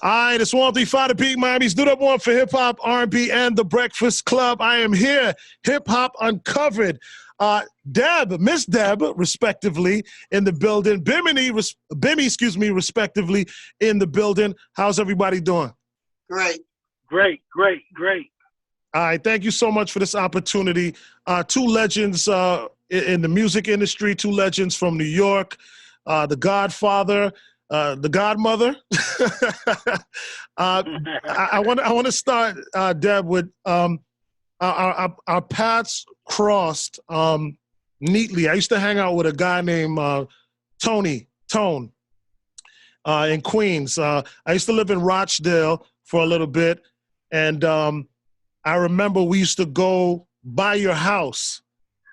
All right, it's 135 to Peak Miami's Do That One for Hip Hop, R&B, and The Breakfast Club. I am here, Hip Hop Uncovered. Miss Deb, respectively, in the building. Bimmy, respectively, in the building. How's everybody doing? Great. Great. All right, thank you so much for this opportunity. Two legends in the music industry, two legends from New York, the Godfather, the Godmother. I want to start, Deb, with our paths crossed neatly. I used to hang out with a guy named Tone in Queens. I used to live in Rochdale for a little bit, and I remember we used to go by your house,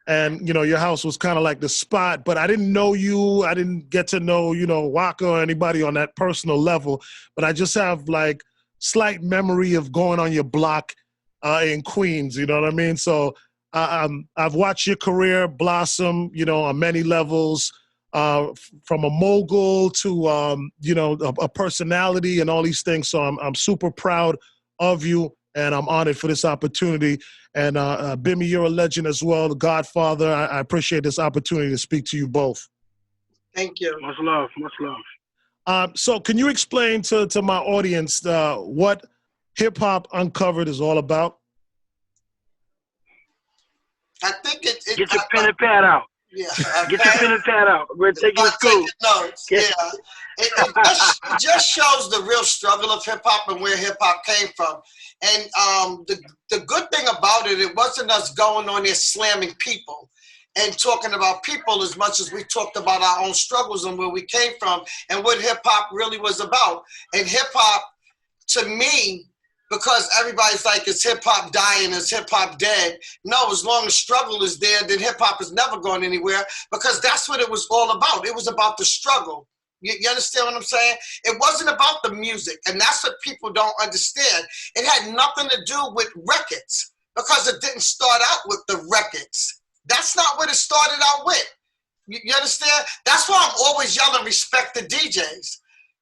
and, your house was kind of like the spot, but I didn't know you. I didn't get to know, Waka or anybody on that personal level, but I just have like slight memory of going on your block in Queens, you know what I mean? So I've watched your career blossom, on many levels, from a mogul to, a personality and all these things. So I'm super proud of you. And I'm honored for this opportunity. And Bimmy, you're a legend as well, the Godfather. I appreciate this opportunity to speak to you both. Thank you. Much love. So can you explain to my audience what Hip Hop Uncovered is all about? I think Get your pen and pad out. Yeah. Get your pen and pad out. We're taking the school. Notes. Yeah. It just shows the real struggle of hip hop and where hip hop came from. And the good thing about it wasn't us going on there slamming people and talking about people as much as we talked about our own struggles and where we came from and what hip hop really was about. And hip hop, to me, because everybody's like, is hip hop dying? Is hip hop dead? No, as long as struggle is there, then hip hop is never going anywhere, because that's what it was all about. It was about the struggle. You understand what I'm saying? It wasn't about the music, and that's what people don't understand. It had nothing to do with records, because it didn't start out with the records. That's not what it started out with. You understand? That's why I'm always yelling respect the DJs,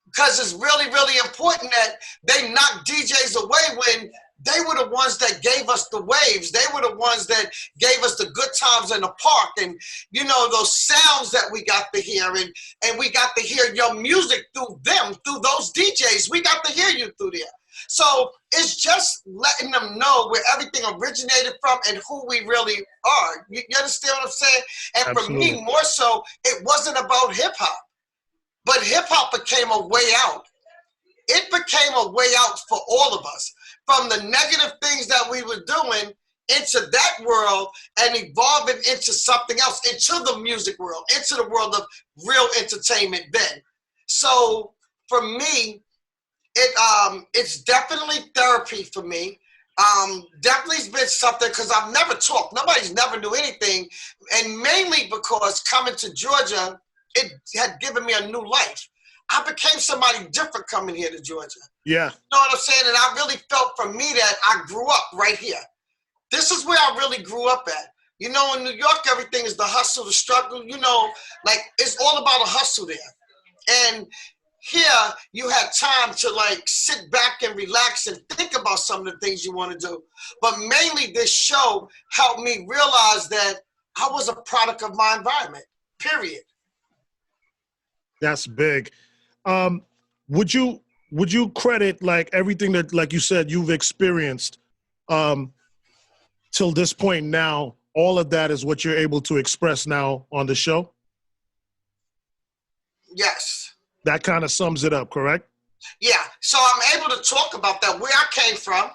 because it's really, really important that they knock DJs away when they were the ones that gave us the waves. They were the ones that gave us the good times in the park, and those sounds that we got to hear, and we got to hear your music through them, through those DJs. We got to hear you through there. So it's just letting them know where everything originated from and who we really are. You understand what I'm saying? And Absolutely. For me, more so, it wasn't about hip hop, but hip hop became a way out. It became a way out for all of us, from the negative things that we were doing into that world and evolving into something else, into the music world, into the world of real entertainment then. So for me, it's definitely therapy for me. Definitely has been something, because I've never talked. Nobody's never knew anything. And mainly because coming to Georgia, it had given me a new life. I became somebody different coming here to Georgia. Yeah. You know what I'm saying? And I really felt for me that I grew up right here. This is where I really grew up at. In New York, everything is the hustle, the struggle, like it's all about a hustle there. And here you had time to like sit back and relax and think about some of the things you want to do. But mainly this show helped me realize that I was a product of my environment, period. That's big. Would you credit like everything that, like you said, you've experienced till this point now, all of that is what you're able to express now on the show? Yes. That kind of sums it up, correct? Yeah. So I'm able to talk about that, where I came from,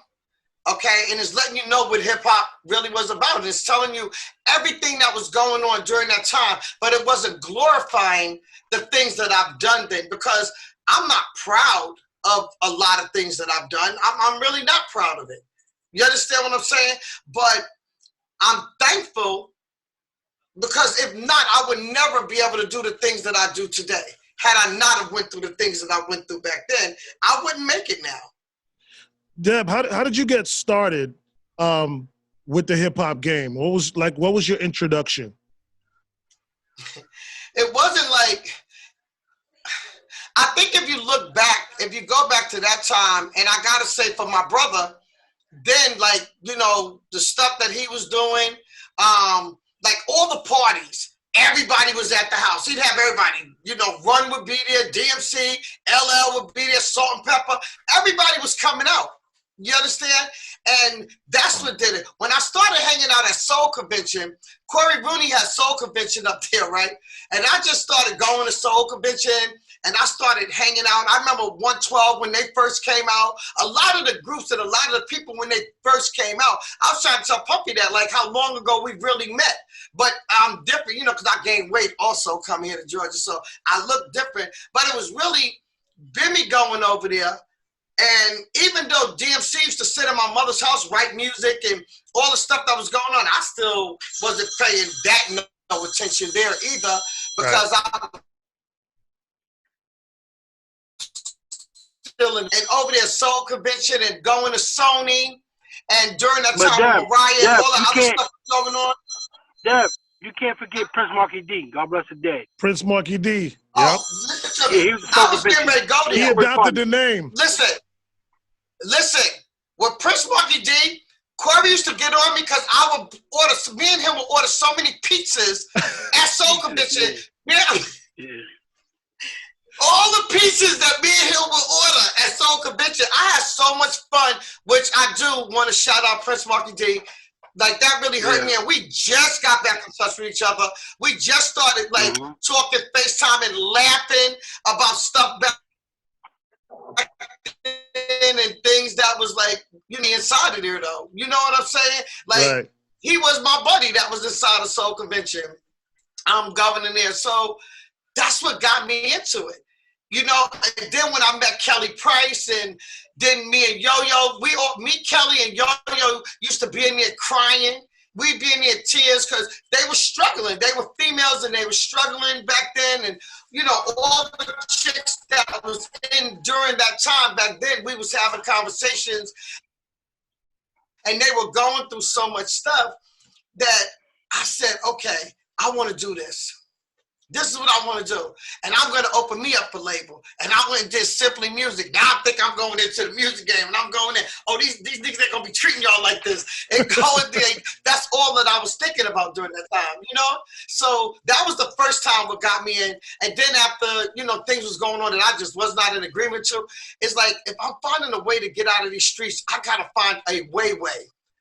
okay? And it's letting you know what hip hop really was about. It's telling you everything that was going on during that time, but it wasn't glorifying the things that I've done then, because I'm not proud of a lot of things that I've done. I'm really not proud of it. You understand what I'm saying? But I'm thankful, because if not, I would never be able to do the things that I do today. Had I not have went through the things that I went through back then, I wouldn't make it now. Deb, how did you get started with the hip hop game? What was your introduction? It wasn't like, I think if you look back, if you go back to that time, and I gotta say for my brother, then like, you know, the stuff that he was doing, like all the parties, everybody was at the house. He'd have everybody, you know, Run would be there, DMC, LL would be there, Salt and Pepper. Everybody was coming out. You understand? And that's what did it. When I started hanging out at Soul Convention, Corey Rooney had Soul Convention up there, right? And I just started going to Soul Convention, and I started hanging out. I remember 112 when they first came out. A lot of the groups and a lot of the people when they first came out, I was trying to tell Puppy that, like, how long ago we really met. But I'm different, you know, because I gained weight also coming here to Georgia, so I look different. But it was really Bimmy going over there. And even though DMC used to sit in my mother's house, write music and all the stuff that was going on, I still wasn't paying that no attention there either, because I still in, and over there Soul Convention and going to Sony, and during that time Deb, Mariah and all the other stuff going on. Deb, you can't forget Prince Marky D. God bless the day. Prince Marky D. Oh, Yep. listen to me. Yeah, he was I was getting ready to go there. He adopted the name. Listen, with Prince Marky D, Corey used to get on me because I would order, me and him would order so many pizzas at Soul Convention. Yeah. All the pizzas that me and him would order at Soul Convention, I had so much fun, which I do want to shout out Prince Marky D. Like, that really hurt me, and we just got back in touch with each other. We just started, like, talking FaceTime and laughing about stuff back and things that was like, you know, inside of there though. You know what I'm saying? Like, he was my buddy that was inside of Soul Convention. I'm governing there. So that's what got me into it. You know, and then when I met Kelly Price, and then me and Yo-Yo, me, Kelly and Yo-Yo used to be in there crying. We'd be in there tears because they were struggling. They were females and they were struggling back then. And, you know, all the chicks that was in during that time back then, we was having conversations, and they were going through so much stuff that I said, okay, I want to do this. This is what I want to do. And I'm going to open me up a label. And I went and did Simply Music. Now I think I'm going into the music game, and I'm going in. Oh, these niggas ain't going to be treating y'all like this. And going there, that's all that I was thinking about during that time, you know? So that was the first time what got me in. And then after, you know, things was going on that I just was not in agreement to, it's like, if I'm finding a way to get out of these streets, I got to find a way.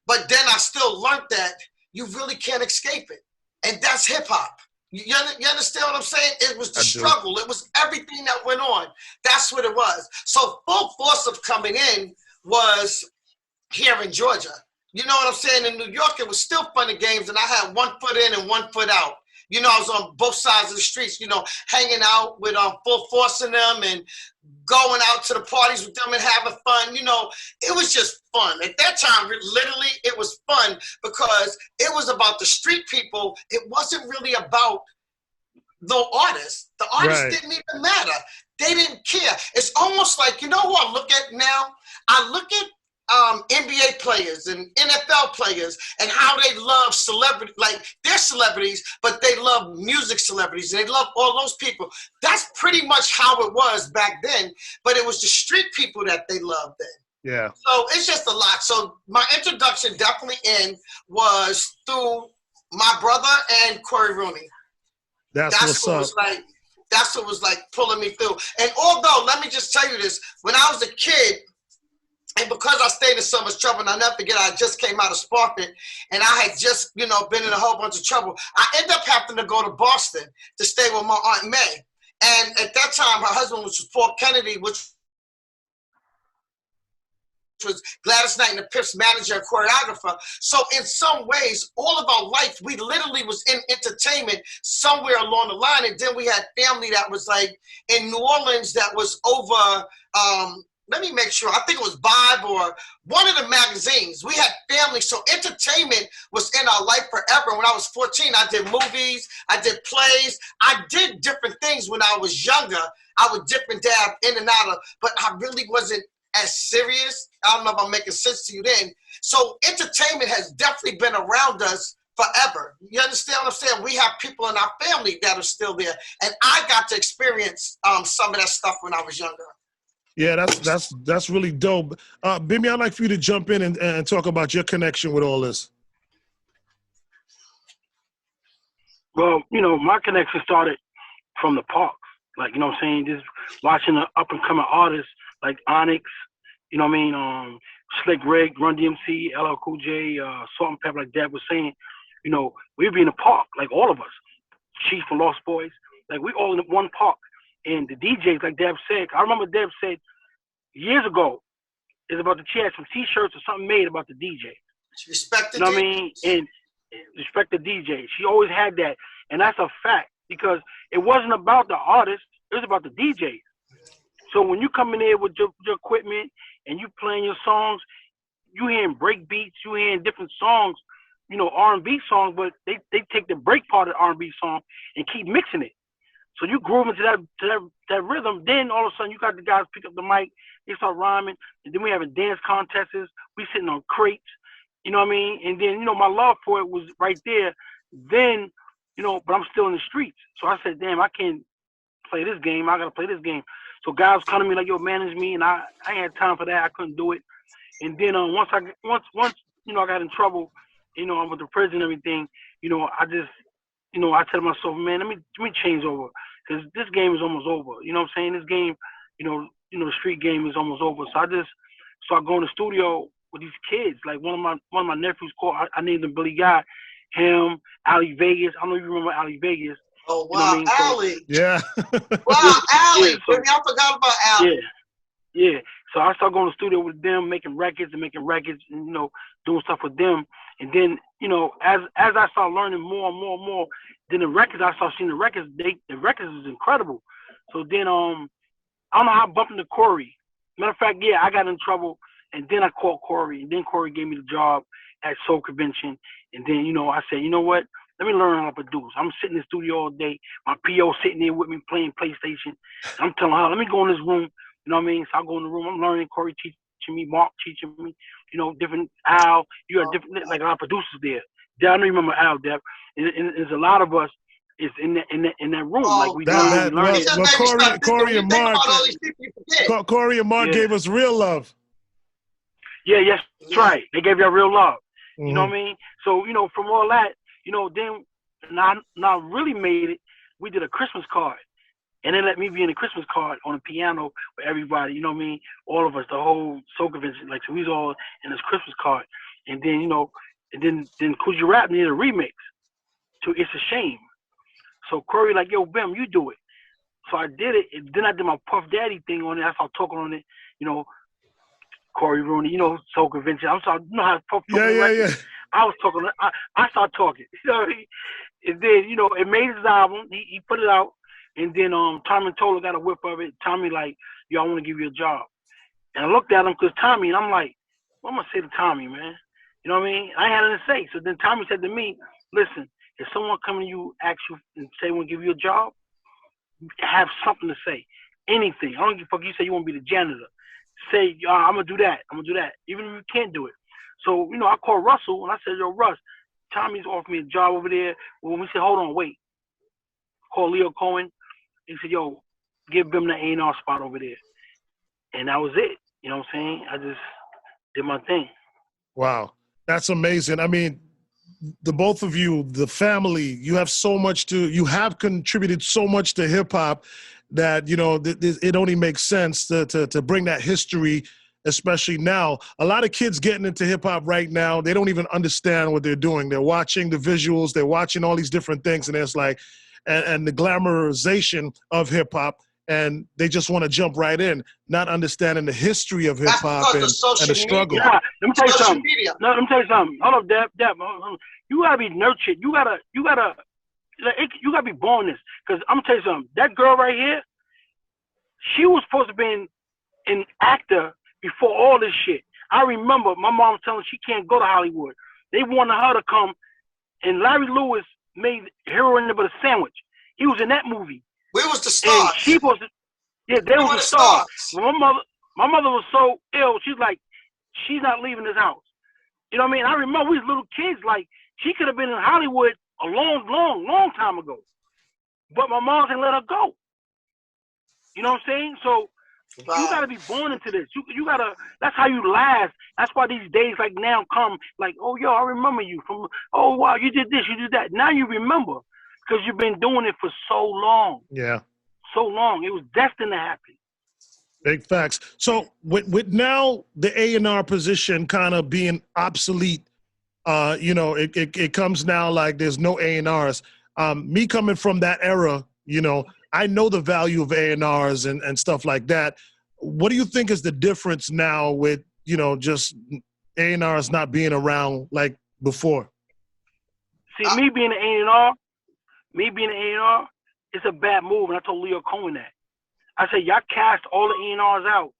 But then I still learned that you really can't escape it. And that's hip-hop. You understand what I'm saying? It was the struggle. It was everything that went on. That's what it was. So full force of coming in was here in Georgia. You know what I'm saying? In New York, it was still fun and games, and I had 1 foot in and 1 foot out. You know, I was on both sides of the streets, you know, hanging out with full force in them and going out to the parties with them and having fun. You know, it was just fun. At that time, literally, it was fun because it was about the street people. It wasn't really about the artists. The artists didn't even matter. They didn't care. It's almost like, you know who I look at now? I look at NBA players and NFL players and how they love celebrity, like they're celebrities, but they love music celebrities and they love all those people. That's pretty much how it was back then, but it was the street people that they loved then. Yeah. So it's just a lot. So my introduction definitely was through my brother and Corey Rooney. That's what was like. That's what was like pulling me through. And although, let me just tell you this, when I was a kid, and because I stayed in so much trouble, and I'll never forget, I just came out of Spartan, and I had just, you know, been in a whole bunch of trouble. I ended up having to go to Boston to stay with my Aunt May. And at that time, her husband was Paul Kennedy, which was Gladys Knight and the Pips' manager and choreographer. So in some ways, all of our life, we literally was in entertainment somewhere along the line. And then we had family that was like in New Orleans that was over, let me make sure, I think it was Vibe or one of the magazines. We had family, so entertainment was in our life forever. When I was 14, I did movies, I did plays, I did different things when I was younger. I would dip and dab in and out of, but I really wasn't as serious. I don't know if I'm making sense to you then. So entertainment has definitely been around us forever. You understand what I'm saying? We have people in our family that are still there. And I got to experience some of that stuff when I was younger. Yeah, that's really dope. Bimmy, I'd like for you to jump in and talk about your connection with all this. Well, my connection started from the parks. Like, you know what I'm saying? Just watching the up and coming artists like Onyx, you know what I mean? Slick Rick, Run DMC, LL Cool J, Salt and Pepper, like Deb was saying. We'd be in the park, like all of us. Chief from Lost Boys, like we all in one park. And the DJs, like Deb said, I remember Deb said years ago, it's about she had some T-shirts or something made about the DJ. Respect the you know DJ. what I mean? And respect the DJ. She always had that, and that's a fact because it wasn't about the artist; it was about the DJ. So when you come in there with your equipment and you playing your songs, you hearing break beats, you hearing different songs, R&B songs, but they take the break part of the R&B song and keep mixing it. So you groove into that rhythm. Then all of a sudden you got the guys pick up the mic, they start rhyming, and then we having dance contests. We sitting on crates, you know what I mean? And then my love for it was right there. Then but I'm still in the streets. So I said, damn, I can't play this game. I gotta play this game. So guys come to me like, yo, manage me, and I ain't had time for that. I couldn't do it. And then once I got in trouble, with the prison and everything, I just, I tell myself, man, let me change over, because this game is almost over. You know what I'm saying? This game, the street game is almost over. So I just start going to the studio with these kids. Like one of my nephews called, I named him Billy Guy, him, Ali Vegas. I don't know if you remember Ali Vegas. Oh wow, you know what I mean? Ali. Yeah. Wow, Ali. Yeah, so, I forgot about Ali. Yeah. So I started going to the studio with them, making records and doing stuff with them. And then, as I started learning more and more and more, then the records, I started seeing the records is incredible. So then I don't know how I bumped into Corey. Matter of fact, yeah, I got in trouble, and then I called Corey, and then Corey gave me the job at Soul Convention. And then, I said, you know what? Let me learn how to produce. I'm sitting in the studio all day. My PO sitting there with me playing PlayStation. I'm telling her, let me go in this room. You know what I mean? So I go in the room. I'm learning. Corey teaching me. Mark teaching me. Different Al. You got different, like, our producers there. I know you remember Al, Deb. And there's a lot of us is in that room. Like we learning. Corey and Mark. Corey and Mark gave us real love. Yeah, yes, that's right. They gave y'all real love. Mm-hmm. You know what I mean? So, from all that, then now really made it, we did a Christmas card. And they let me be in a Christmas card on a piano for everybody, you know what I mean? All of us, the whole Soul Convention, like, so we was all in this Christmas card. And then, then Coogee Rap needed a remix to It's a Shame. So Corey like, yo, Bim, you do it. So I did it, and then I did my Puff Daddy thing on it. I started talking on it, Corey Rooney, Soul Convention. I'm sorry, how Puff yeah. I was talking. I started talking. And then it made his album. He put it out, and then Tommy Tola got a whip of it. Tommy like, yo, I want to give you a job. And I looked at him because Tommy, and I'm like, what am I gonna say to Tommy, man? You know what I mean? I ain't had nothing to say. So then Tommy said to me, listen, if someone come to you, ask you, and say, want to give you a job, have something to say. Anything. I don't give a fuck. You say you want to be the janitor. Say, I'm going to do that. Even if you can't do it. So, I called Russell, and I said, yo, Russ, Tommy's offered me a job over there. Well, we said, hold on, wait. Called Leo Cohen. He said, yo, give Bim the A&R spot over there. And that was it. You know what I'm saying? I just did my thing. Wow. That's amazing. I mean, the both of you, the family, you have contributed so much to hip hop that, it only makes sense to bring that history, especially now. A lot of kids getting into hip hop right now, they don't even understand what they're doing. They're watching the visuals, they're watching all these different things, and it's like, and the glamorization of hip hop, and they just want to jump right in, not understanding the history of hip hop and the struggle. Yeah, let me tell you something. No, let me tell you something. Hold up, Deb. You gotta be nurtured. You gotta be born this. Because I'm gonna tell you something. That girl right here, she was supposed to be an actor before all this shit. I remember my mom telling her she can't go to Hollywood. They wanted her to come, and Larry Lewis made Heroin But a Sandwich. He was in that movie. We was the stars. And she was, they was the stars. My mother was so ill. She's like, she's not leaving this house. You know what I mean? I remember we was little kids. Like, she could have been in Hollywood a long time ago. But my mom didn't let her go. You know what I'm saying? So Wow. You gotta be born into this. You gotta. That's how you last. That's why these days like now come. Like, oh yo, I remember you from. Oh wow, you did this, you did that. Now you remember because you've been doing it for so long. Yeah. So long. It was destined to happen. Big facts. So with now the A&R position kind of being obsolete, you know, it comes now like there's no A&Rs. Me coming from that era, you know, I know the value of A&Rs and stuff like that. What do you think is the difference now with, you know, just A&Rs not being around like before? See, me being an A&R, it's a bad move, and I told Leo Cohen that. I said, y'all cast all the A&Rs out.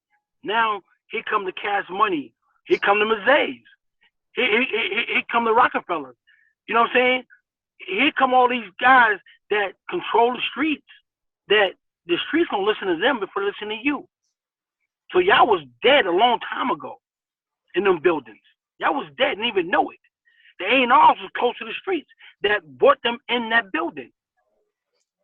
Now, here come the cash money. Here come the Mazzeys. Here come the Rockefellers. You know what I'm saying? Here come all these guys that control the streets, that the streets gonna listen to them before they listen to you. So y'all was dead a long time ago in them buildings. Y'all was dead and didn't even know it. The A&Rs was close to the streets that brought them in that building.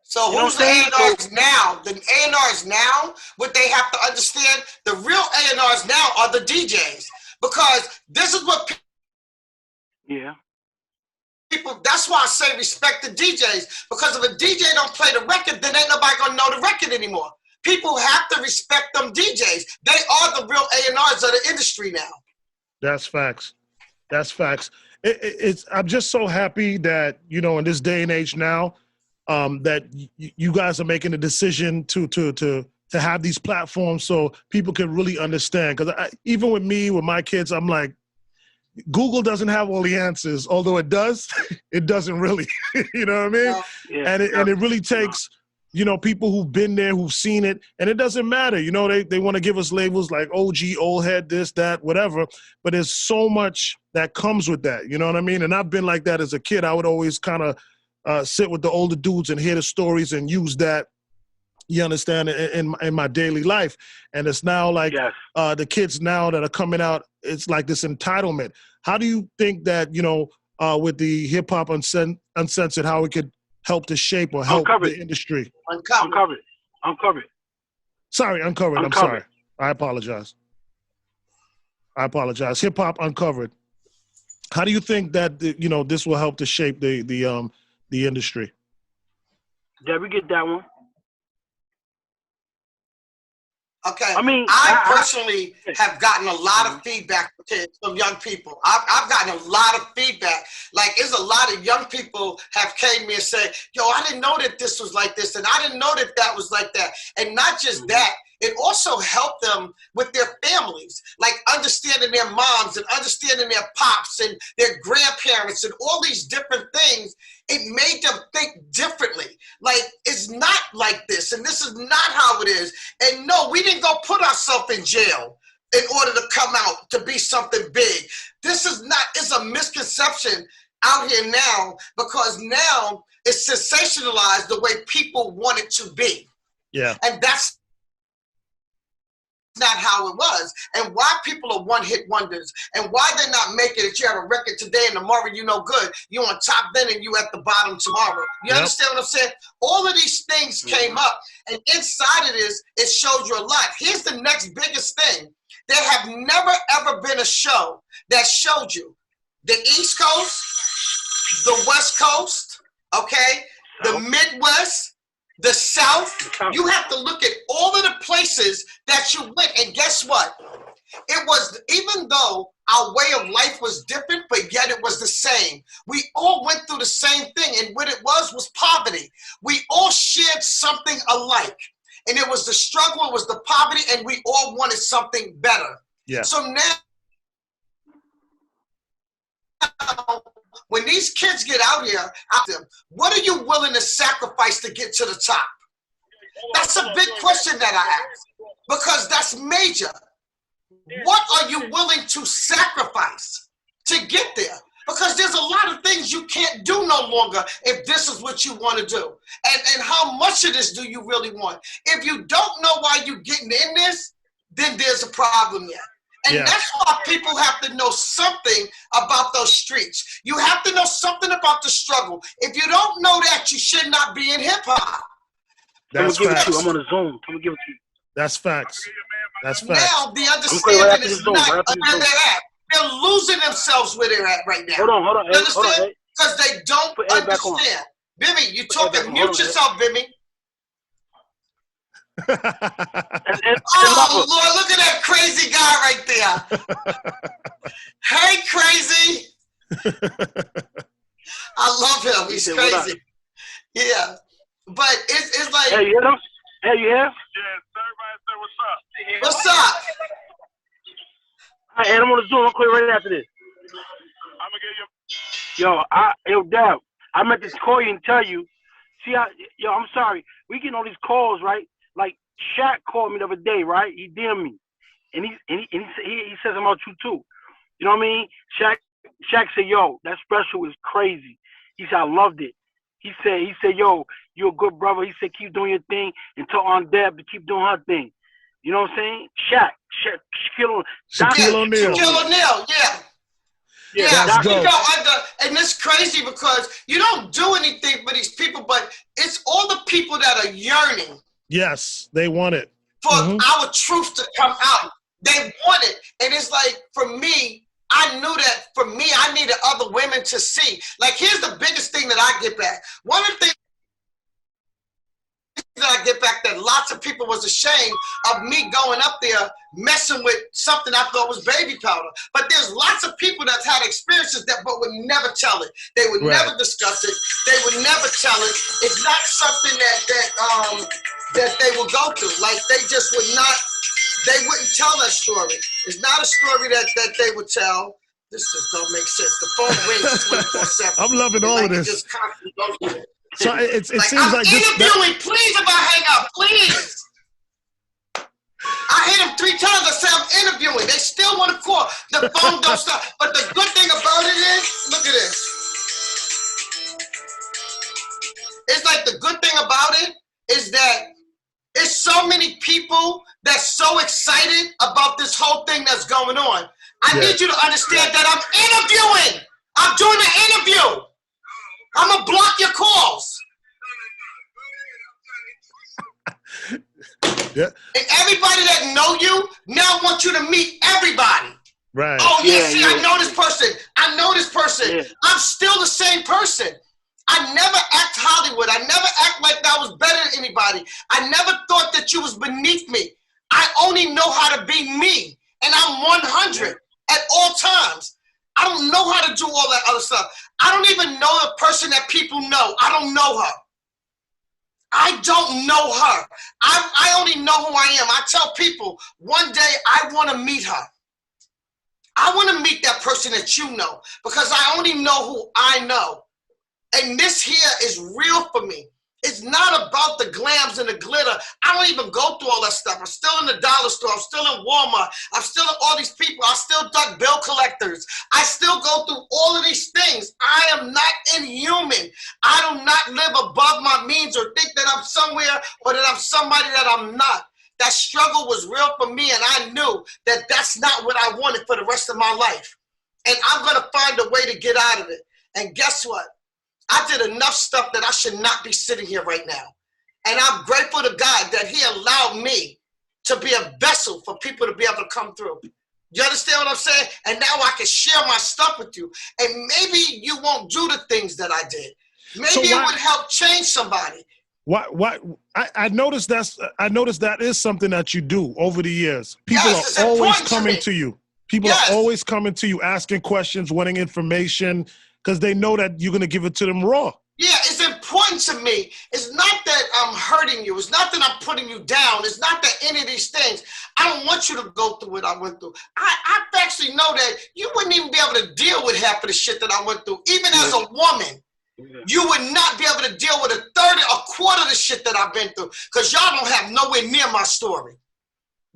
So You know who's what I'm the saying? A&Rs now? The A&Rs now, what they have to understand, the real A&Rs now are the DJs. Because this is what people, that's why I say respect the DJs. Because if a DJ don't play the record, then ain't nobody gonna know the record anymore. People have to respect them DJs. They are the real A&Rs of the industry now. That's facts. That's facts. I'm just so happy that, you know, in this day and age now, that you guys are making a decision to have these platforms so people can really understand. Because even with me, with my kids, I'm like, Google doesn't have all the answers, although it does. It doesn't really. You know what I mean? Yeah. And it really takes, you know, people who've been there, who've seen it, and it doesn't matter. You know, they want to give us labels like OG, old head, this, that, whatever. But there's so much that comes with that. You know what I mean? And I've been like that as a kid. I would always kind of sit with the older dudes and hear the stories and use that, you understand, in my daily life. And it's now like the kids now that are coming out, it's like this entitlement. How do you think that, you know, with the Hip Hop Uncensored, how it could help to shape or help the industry? Uncovered. Sorry, Uncovered. I'm sorry. I apologize. Hip Hop Uncovered. How do you think that, you know, this will help to shape the industry? Did we get that one? Okay. I mean, I personally have gotten a lot of feedback from young people. I've gotten a lot of feedback. Like, there's a lot of young people have came to me and said, yo, I didn't know that this was like this, and I didn't know that that was like that. And not just that, it also helped them with their families, like understanding their moms and understanding their pops and their grandparents and all these different things. It made them think differently. Like, it's not like this, and this is not how it is. And no, we didn't go put ourselves in jail in order to come out to be something big. This is not, it's a misconception out here now, because now it's sensationalized the way people want it to be. Yeah. And that's not how it was, and why people are one-hit wonders, and why they're not making it. You have a record today and tomorrow you no good. You on top then and you at the bottom tomorrow. You understand what I'm saying? All of these things came up, and inside of this, it shows you a lot. Here's the next biggest thing. There have never ever been a show that showed you the East Coast, the West Coast, okay, the Midwest, the South. You have to look at all of the places that you went, and guess what? It was, even though our way of life was different, but yet it was the same. We all went through the same thing, and what it was poverty. We all shared something alike, and it was the struggle, it was the poverty, and we all wanted something better. Yeah. So now, when these kids get out here, what are you willing to sacrifice to get to the top? That's a big question that I ask, because that's major. What are you willing to sacrifice to get there? Because there's a lot of things you can't do no longer if this is what you want to do. And how much of this do you really want? If you don't know why you're getting in this, then there's a problem yet. And that's why people have to know something about those streets. You have to know something about the struggle. If you don't know that, you should not be in hip hop. I'm gonna give it to you. I'm on a Zoom. I'm gonna give it to you. That's facts. That's facts. Now the understanding is not where they're at. They're losing themselves where they're at right now. Hold on. You understand? Because they don't understand. Bimmy, you talking. Mute yourself, Bimmy. Oh, Lord, look at that crazy guy right there. Hey, crazy. I love him. He's crazy. Yeah. But it's like. Hey, you know? Hey, you here? Yeah, everybody say what's up. What's up? All right, and I'm on the Zoom. I'll call you right after this. I'm going to give you. Yo, Deb, I meant to call you and tell you. See, I'm sorry. We getting all these calls, right? Like, Shaq called me the other day, right? He DM'd me. And he says about you, too. You know what I mean? Shaq said, yo, that special is crazy. He said, I loved it. He said, yo, you're a good brother. He said, keep doing your thing and tell Aunt Deb to keep doing her thing. You know what I'm saying? Shaquille O'Neal. Yeah. And it's crazy because you don't do anything for these people, but it's all the people that are yearning. Yes, they want it. For our truth to come out. They want it. And it's like, for me, I knew that for me, I needed other women to see. Like, here's the biggest thing that I get back. One of the things that I get back that lots of people was ashamed of me going up there messing with something I thought was baby powder. But there's lots of people that had experiences that but would never tell it. They would never discuss it. They would never tell it. It's not something that they would go through. Like, they just would not. They wouldn't tell that story. It's not a story that they would tell. This just don't make sense. The phone rings 24/7. I'm loving all of this. Just constantly goes with it. So it seems I'm like interviewing. Please, if I hang up, please. I hit him 3 times. I said I'm interviewing. They still want to call. The phone don't stop. But the good thing about it is, look at this. It's like the good thing about it is that it's so many people that's so excited about this whole thing that's going on. I need you to understand that I'm interviewing. I'm doing an interview. I'm going to block your calls. And everybody that know you now want you to meet everybody. Right. Oh, I know this person. I know this person. Yeah. I'm still the same person. I never act Hollywood. I never act like I was better than anybody. I never thought that you was beneath me. I only know how to be me. And I'm 100 at all times. I don't know how to do all that other stuff. I don't even know the person that people know. I don't know her. I don't know her. I only know who I am. I tell people, one day I want to meet her. I want to meet that person that you know because I only know who I know. And this here is real for me. It's not about the glams and the glitter. I don't even go through all that stuff. I'm still in the dollar store. I'm still in Walmart. I'm still in all these people. I still duck bill collectors. I still go through all of these things. I am not inhuman. I do not live above my means or think that I'm somewhere or that I'm somebody that I'm not. That struggle was real for me, and I knew that that's not what I wanted for the rest of my life. And I'm going to find a way to get out of it. And guess what? I did enough stuff that I should not be sitting here right now. And I'm grateful to God that he allowed me to be a vessel for people to be able to come through. You understand what I'm saying? And now I can share my stuff with you. And maybe you won't do the things that I did. Maybe it would help change somebody. I noticed that is something that you do over the years. People are always coming to you. People are always coming to you, asking questions, wanting information, because they know that you're going to give it to them raw. Yeah, it's important to me. It's not that I'm hurting you. It's not that I'm putting you down. It's not that any of these things. I don't want you to go through what I went through. I actually know that you wouldn't even be able to deal with half of the shit that I went through. Even as a woman, you would not be able to deal with a quarter of the shit that I've been through, because y'all don't have nowhere near my story.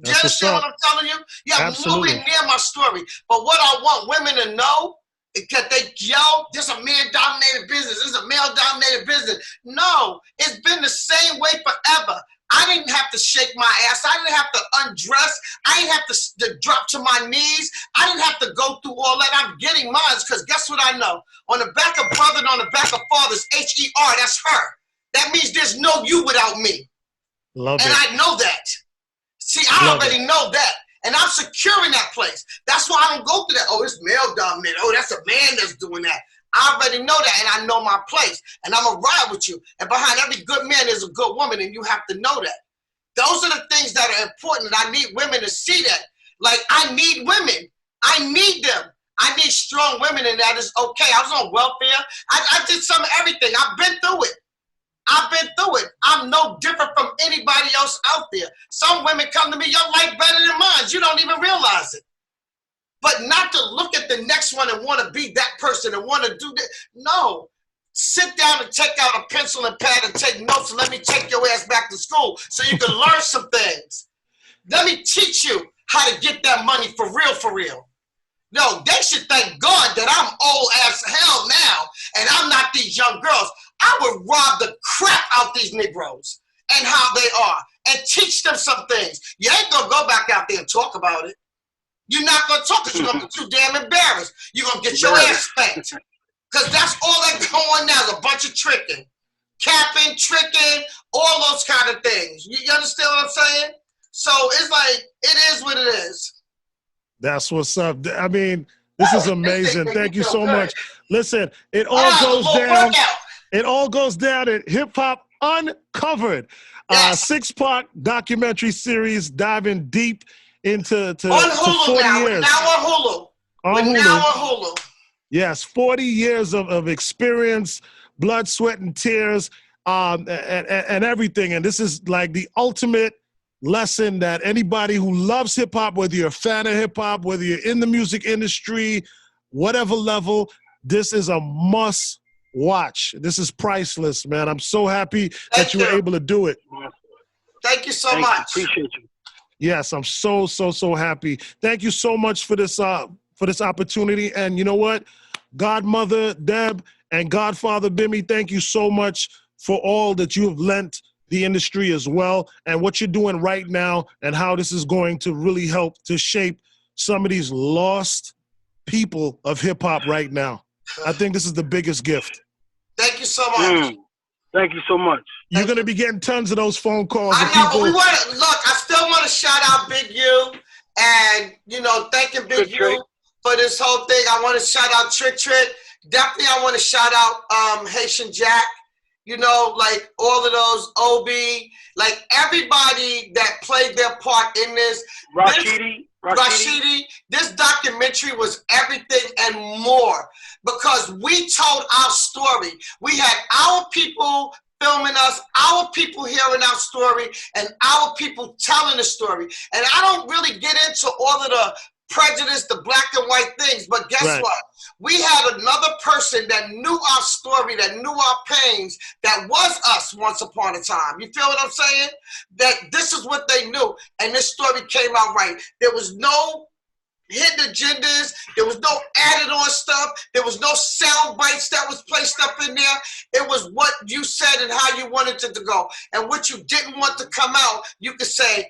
Do you understand what I'm telling you? You have nowhere near my story. But what I want women to know, because this is a man-dominated business. This is a male-dominated business. No, it's been the same way forever. I didn't have to shake my ass. I didn't have to undress. I didn't have to drop to my knees. I didn't have to go through all that. I'm getting mine because guess what I know? On the back of brother and on the back of father's H-E-R, that's her. That means there's no you without me. Love it. And I know that. See, I already know that. And I'm securing that place. That's why I don't go through that. Oh, it's male dominated. Oh, that's a man that's doing that. I already know that, and I know my place. And I'm going to ride with you. And behind every good man is a good woman, and you have to know that. Those are the things that are important. I need women to see that. Like, I need women. I need them. I need strong women, and that is okay. I was on welfare. I did some of everything. I've been through it. I'm no different from anybody else out there. Some women come to me, your life better than mine. You don't even realize it. But not to look at the next one and want to be that person and want to do that. No. Sit down and take out a pencil and pad and take notes, and let me take your ass back to school so you can learn some things. Let me teach you how to get that money for real, for real. No, they should thank God that I'm old as hell now and I'm not these young girls. I would rob the crap out these Negroes and how they are and teach them some things. You ain't going to go back out there and talk about it. You're not going to talk because you're going to be too damn embarrassed. You're going to get your ass spanked. Because that's all that's going on now is a bunch of tricking. Capping, tricking, all those kind of things. You understand what I'm saying? So it's like, it is what it is. That's what's up. I mean, this is amazing. Thank you so much. Listen, it all goes down. It all goes down at Hip Hop Uncovered, Yes. 6-part documentary series diving deep into On Hulu 40 now. years. We're now on Hulu. We're now on Hulu. Yes, 40 years of experience, blood, sweat, and tears, and everything. And this is like the ultimate lesson that anybody who loves hip-hop, whether you're a fan of hip-hop, whether you're in the music industry, whatever level, this is a must watch. This is priceless, man. I'm so happy that you were able to do it. Thank you so much. Appreciate you. Yes, I'm so happy. Thank you so much for this opportunity. And you know what? Godmother Deb and Godfather Bimmy, thank you so much for all that you have lent the industry as well, and what you're doing right now, and how this is going to really help to shape some of these lost people of hip hop right now. I think this is the biggest gift. Thank you so much. Thank you so much. You're going to be getting tons of those phone calls. I know, but we want to, look, I still want to shout out Big U and, you know, thanking Big U for this whole thing. I want to shout out Trick. Definitely I want to shout out Haitian Jack. You know, like all of those, Obi, like everybody that played their part in this. Rashidi, this documentary was everything and more because we told our story. We had our people filming us, our people hearing our story, and our people telling the story. And I don't really get into all of the prejudice, the black and white things, but guess what? We had another person that knew our story, that knew our pains, that was us once upon a time. You feel what I'm saying? That this is what they knew, and this story came out right. There was no hidden agendas. There was no added on stuff. There was no sound bites that was placed up in there. It was what you said and how you wanted it to go. And what you didn't want to come out, you could say,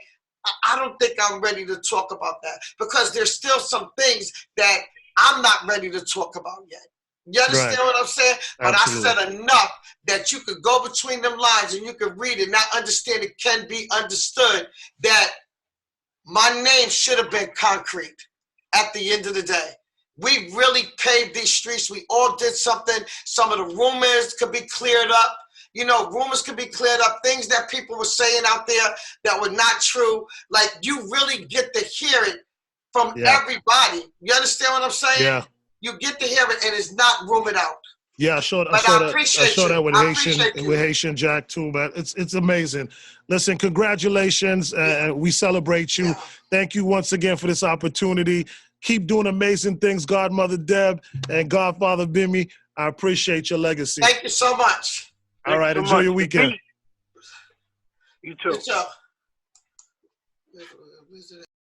I don't think I'm ready to talk about that, because there's still some things that I'm not ready to talk about yet. You understand what I'm saying? But absolutely. I said enough that you could go between them lines and you could read it, not understand it can be understood that my name should have been concrete at the end of the day. We really paved these streets. We all did something. Some of the rumors could be cleared up. You know, rumors could be cleared up. Things that people were saying out there that were not true. Like, you really get to hear it from everybody. You understand what I'm saying? Yeah. You get to hear it, and it's not rumored out. Yeah, I saw that with Haitian Jack too, man. It's amazing. Listen, congratulations, and we celebrate you. Thank you once again for this opportunity. Keep doing amazing things, Godmother Deb and Godfather Bimmy. I appreciate your legacy. Thank you so much. All right, enjoy your weekend. You too. Good job.